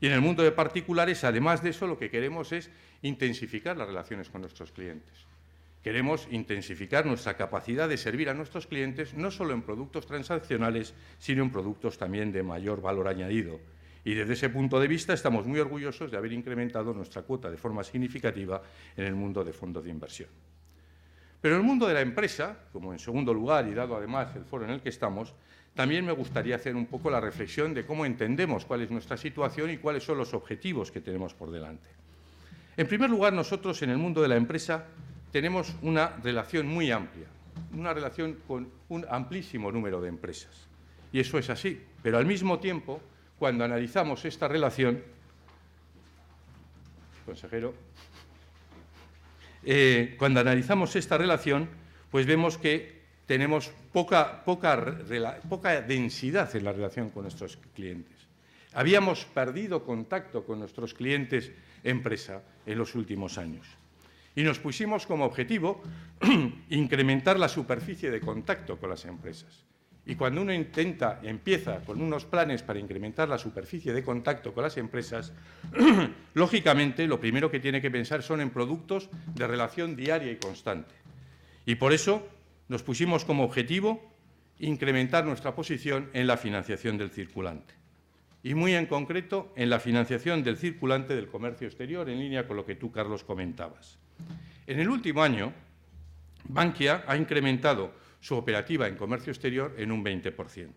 Y en el mundo de particulares, además de eso, lo que queremos es intensificar las relaciones con nuestros clientes. Queremos intensificar nuestra capacidad de servir a nuestros clientes no solo en productos transaccionales, sino en productos también de mayor valor añadido. Y desde ese punto de vista estamos muy orgullosos de haber incrementado nuestra cuota de forma significativa en el mundo de fondos de inversión. Pero en el mundo de la empresa, como en segundo lugar y dado además el foro en el que estamos, también me gustaría hacer un poco la reflexión de cómo entendemos cuál es nuestra situación y cuáles son los objetivos que tenemos por delante. En primer lugar, nosotros en el mundo de la empresa tenemos una relación muy amplia, una relación con un amplísimo número de empresas. Y eso es así, pero al mismo tiempo, cuando analizamos esta relación, consejero, cuando analizamos esta relación, pues vemos que tenemos poca densidad en la relación con nuestros clientes. Habíamos perdido contacto con nuestros clientes empresa en los últimos años. Y nos pusimos como objetivo incrementar la superficie de contacto con las empresas. Y cuando uno empieza con unos planes para incrementar la superficie de contacto con las empresas, lógicamente lo primero que tiene que pensar son en productos de relación diaria y constante. Y por eso nos pusimos como objetivo incrementar nuestra posición en la financiación del circulante. Y muy en concreto en la financiación del circulante del comercio exterior, en línea con lo que tú, Carlos, comentabas. En el último año, Bankia ha incrementado su operativa en comercio exterior en un 20%.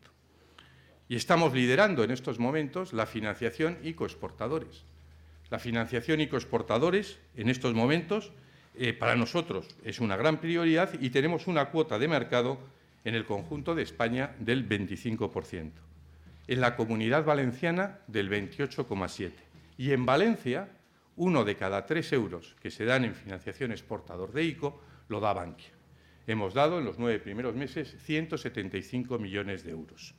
Y estamos liderando en estos momentos la financiación ICO-exportadores. La financiación ICO-exportadores en estos momentos para nosotros es una gran prioridad y tenemos una cuota de mercado en el conjunto de España del 25%. En la Comunidad Valenciana del 28,7%. Y en Valencia, 1 de cada 3 euros que se dan en financiación exportador de ICO lo da Bankia. Hemos dado en los 9 primeros meses 175 millones de euros.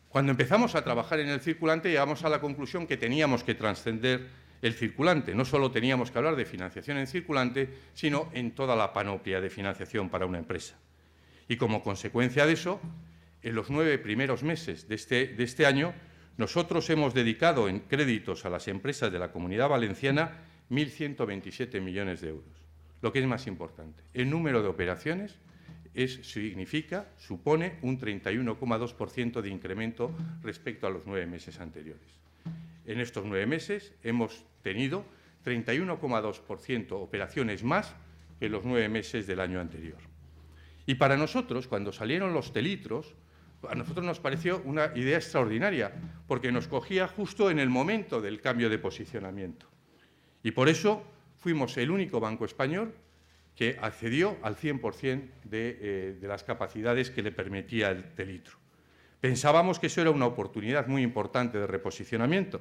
Cuando empezamos a trabajar en el circulante, llegamos a la conclusión que teníamos que trascender el circulante. No solo teníamos que hablar de financiación en circulante, sino en toda la panoplia de financiación para una empresa. Y como consecuencia de eso, en los 9 primeros meses de este año, nosotros hemos dedicado en créditos a las empresas de la Comunidad Valenciana 1.127 millones de euros. Lo que es más importante, el número de operaciones supone un 31,2% de incremento respecto a los 9 meses anteriores. En estos 9 meses hemos tenido 31,2% operaciones más que en los 9 meses del año anterior. Y para nosotros, cuando salieron los telitros, a nosotros nos pareció una idea extraordinaria, porque nos cogía justo en el momento del cambio de posicionamiento. Y por eso fuimos el único banco español que accedió al 100% de las capacidades que le permitía el telitro. Pensábamos que eso era una oportunidad muy importante de reposicionamiento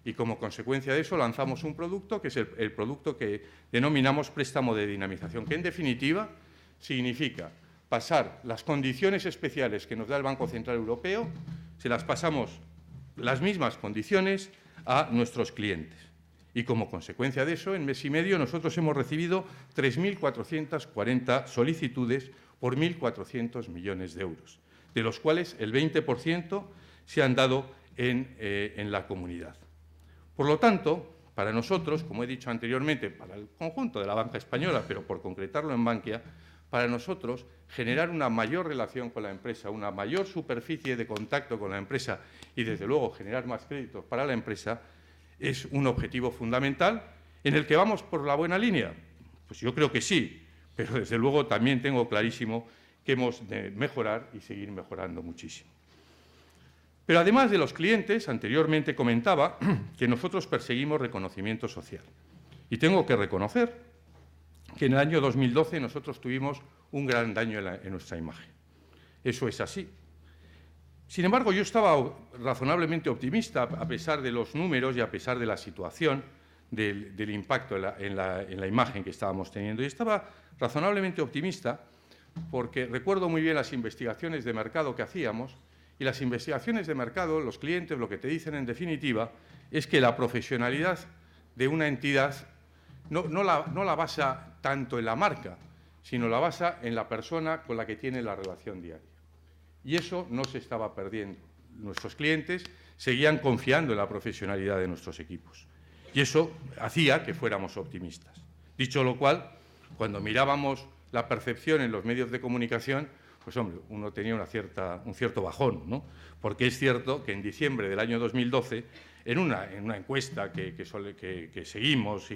y como consecuencia de eso lanzamos un producto que es el producto que denominamos préstamo de dinamización, que en definitiva significa pasar las condiciones especiales que nos da el Banco Central Europeo, se las pasamos las mismas condiciones a nuestros clientes. Y como consecuencia de eso, en mes y medio nosotros hemos recibido 3.440 solicitudes por 1.400 millones de euros, de los cuales el 20% se han dado en la comunidad. Por lo tanto, para nosotros, como he dicho anteriormente, para el conjunto de la banca española, pero por concretarlo en Bankia, para nosotros generar una mayor relación con la empresa, una mayor superficie de contacto con la empresa y, desde luego, generar más créditos para la empresa, es un objetivo fundamental en el que vamos por la buena línea. Pues yo creo que sí, pero desde luego también tengo clarísimo que hemos de mejorar y seguir mejorando muchísimo. Pero además de los clientes, anteriormente comentaba que nosotros perseguimos reconocimiento social. Y tengo que reconocer que en el año 2012 nosotros tuvimos un gran daño en nuestra imagen. Eso es así. Sin embargo, yo estaba razonablemente optimista a pesar de los números y a pesar de la situación del impacto en la imagen que estábamos teniendo. Y estaba razonablemente optimista porque recuerdo muy bien las investigaciones de mercado que hacíamos y las investigaciones de mercado, los clientes lo que te dicen en definitiva es que la profesionalidad de una entidad no la basa tanto en la marca, sino la basa en la persona con la que tiene la relación diaria. Y eso no se estaba perdiendo. Nuestros clientes seguían confiando en la profesionalidad de nuestros equipos. Y eso hacía que fuéramos optimistas. Dicho lo cual, cuando mirábamos la percepción en los medios de comunicación, pues hombre, uno tenía un cierto bajón, ¿no? Porque es cierto que en diciembre del año 2012, en una encuesta que seguimos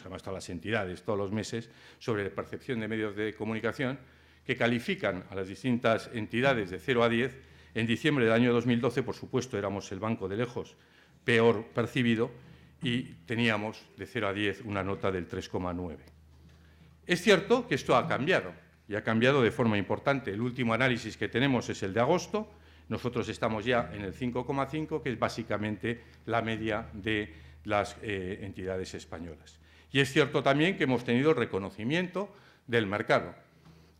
además todas las entidades, todos los meses, sobre la percepción de medios de comunicación, que califican a las distintas entidades de 0 a 10, en diciembre del año 2012, por supuesto, éramos el banco de lejos peor percibido y teníamos de 0 a 10 una nota del 3,9. Es cierto que esto ha cambiado, y ha cambiado de forma importante. El último análisis que tenemos es el de agosto. Nosotros estamos ya en el 5,5, que es básicamente la media de las entidades españolas. Y es cierto también que hemos tenido el reconocimiento del mercado.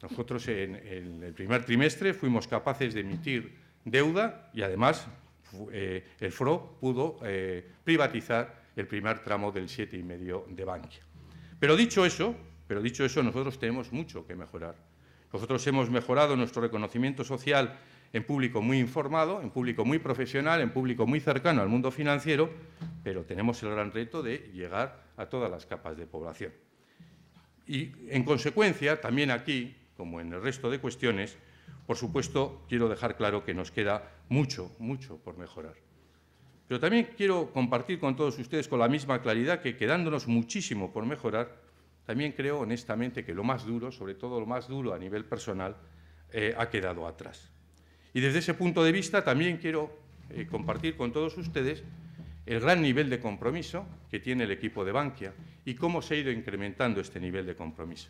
Nosotros en el primer trimestre fuimos capaces de emitir deuda y además el FRO pudo privatizar el primer tramo del 7,5 de Bankia. Pero dicho eso, nosotros tenemos mucho que mejorar. Nosotros hemos mejorado nuestro reconocimiento social en público muy informado, en público muy profesional, en público muy cercano al mundo financiero, pero tenemos el gran reto de llegar a todas las capas de población. Y, en consecuencia, también aquí, como en el resto de cuestiones, por supuesto, quiero dejar claro que nos queda mucho, mucho por mejorar. Pero también quiero compartir con todos ustedes con la misma claridad que, quedándonos muchísimo por mejorar, también creo honestamente que lo más duro, sobre todo lo más duro a nivel personal, ha quedado atrás. Y desde ese punto de vista también quiero compartir con todos ustedes el gran nivel de compromiso que tiene el equipo de Bankia y cómo se ha ido incrementando este nivel de compromiso.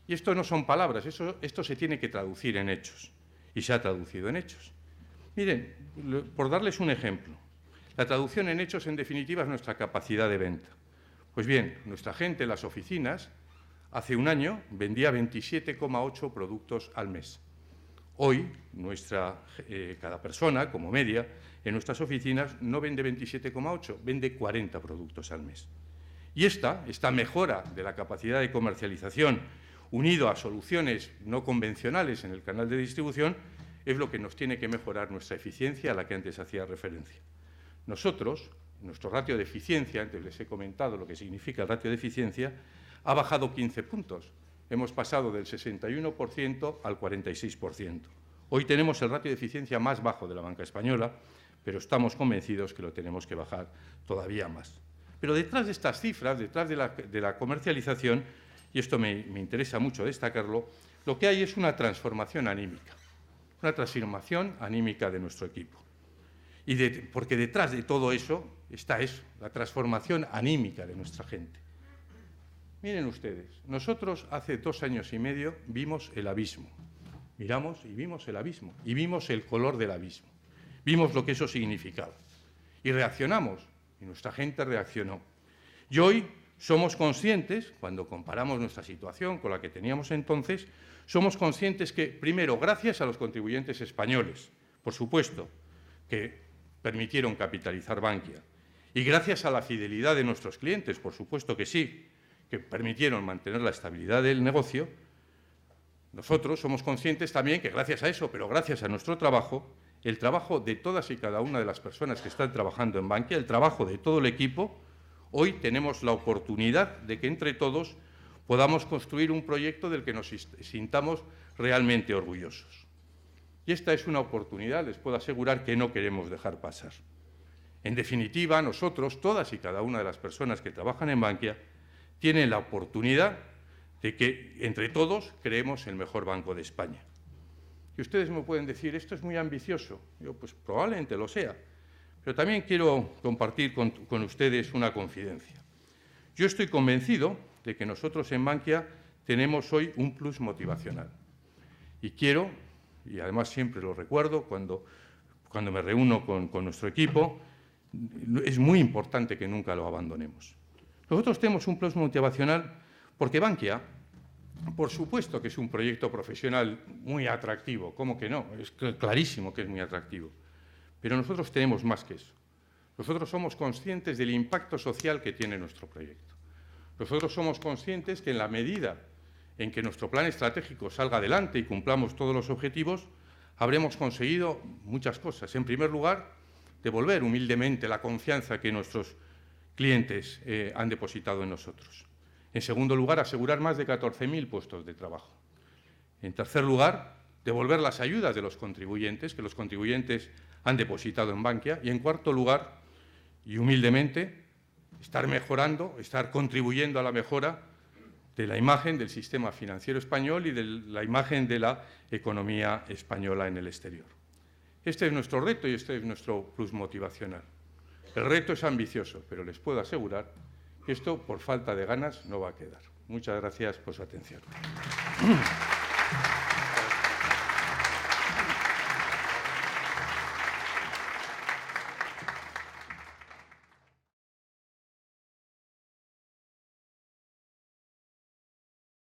Y esto no son palabras, esto se tiene que traducir en hechos, y se ha traducido en hechos. Miren, por darles un ejemplo, la traducción en hechos, en definitiva, es nuestra capacidad de venta. Pues bien, nuestra gente en las oficinas, hace un año, vendía 27,8 productos al mes. Hoy, cada persona, como media, en nuestras oficinas no vende 27,8, vende 40 productos al mes. Y esta mejora de la capacidad de comercialización, unido a soluciones no convencionales en el canal de distribución, es lo que nos tiene que mejorar nuestra eficiencia a la que antes hacía referencia. Nosotros, nuestro ratio de eficiencia, antes les he comentado lo que significa el ratio de eficiencia, ha bajado 15 puntos. Hemos pasado del 61% al 46%. Hoy tenemos el ratio de eficiencia más bajo de la banca española, pero estamos convencidos que lo tenemos que bajar todavía más. Pero detrás de estas cifras, detrás de la comercialización, y esto me interesa mucho destacarlo, lo que hay es una transformación anímica de nuestro equipo. Porque detrás de todo eso está la transformación anímica de nuestra gente. Miren ustedes, nosotros hace 2 años y medio vimos el abismo. Miramos y vimos el abismo, y vimos el color del abismo. Vimos lo que eso significaba. Y reaccionamos, y nuestra gente reaccionó. Y hoy somos conscientes, cuando comparamos nuestra situación con la que teníamos entonces, somos conscientes que, primero, gracias a los contribuyentes españoles, por supuesto, que permitieron capitalizar Bankia, y gracias a la fidelidad de nuestros clientes, por supuesto que sí, que permitieron mantener la estabilidad del negocio, nosotros somos conscientes también que gracias a eso, pero gracias a nuestro trabajo, el trabajo de todas y cada una de las personas que están trabajando en Bankia, el trabajo de todo el equipo, hoy tenemos la oportunidad de que entre todos podamos construir un proyecto del que nos sintamos realmente orgullosos. Y esta es una oportunidad, les puedo asegurar, que no queremos dejar pasar. En definitiva, nosotros, todas y cada una de las personas que trabajan en Bankia, tienen la oportunidad de que entre todos creemos el mejor banco de España. Y ustedes me pueden decir, esto es muy ambicioso. Yo, pues probablemente lo sea. Pero también quiero compartir con ustedes una confidencia. Yo estoy convencido de que nosotros en Bankia tenemos hoy un plus motivacional. Y quiero, y además siempre lo recuerdo cuando me reúno con nuestro equipo, es muy importante que nunca lo abandonemos. Nosotros tenemos un plus motivacional porque Bankia, por supuesto que es un proyecto profesional muy atractivo, ¿cómo que no? Es clarísimo que es muy atractivo. Pero nosotros tenemos más que eso. Nosotros somos conscientes del impacto social que tiene nuestro proyecto. Nosotros somos conscientes que en la medida en que nuestro plan estratégico salga adelante y cumplamos todos los objetivos, habremos conseguido muchas cosas. En primer lugar, devolver humildemente la confianza que nuestros clientes han depositado en nosotros. En segundo lugar, asegurar más de 14.000 puestos de trabajo. En tercer lugar, devolver las ayudas de los contribuyentes, que los contribuyentes han depositado en Bankia. Y en cuarto lugar, y humildemente, estar mejorando, estar contribuyendo a la mejora de la imagen del sistema financiero español y de la imagen de la economía española en el exterior. Este es nuestro reto y este es nuestro plus motivacional. El reto es ambicioso, pero les puedo asegurar que esto, por falta de ganas, no va a quedar. Muchas gracias por su atención.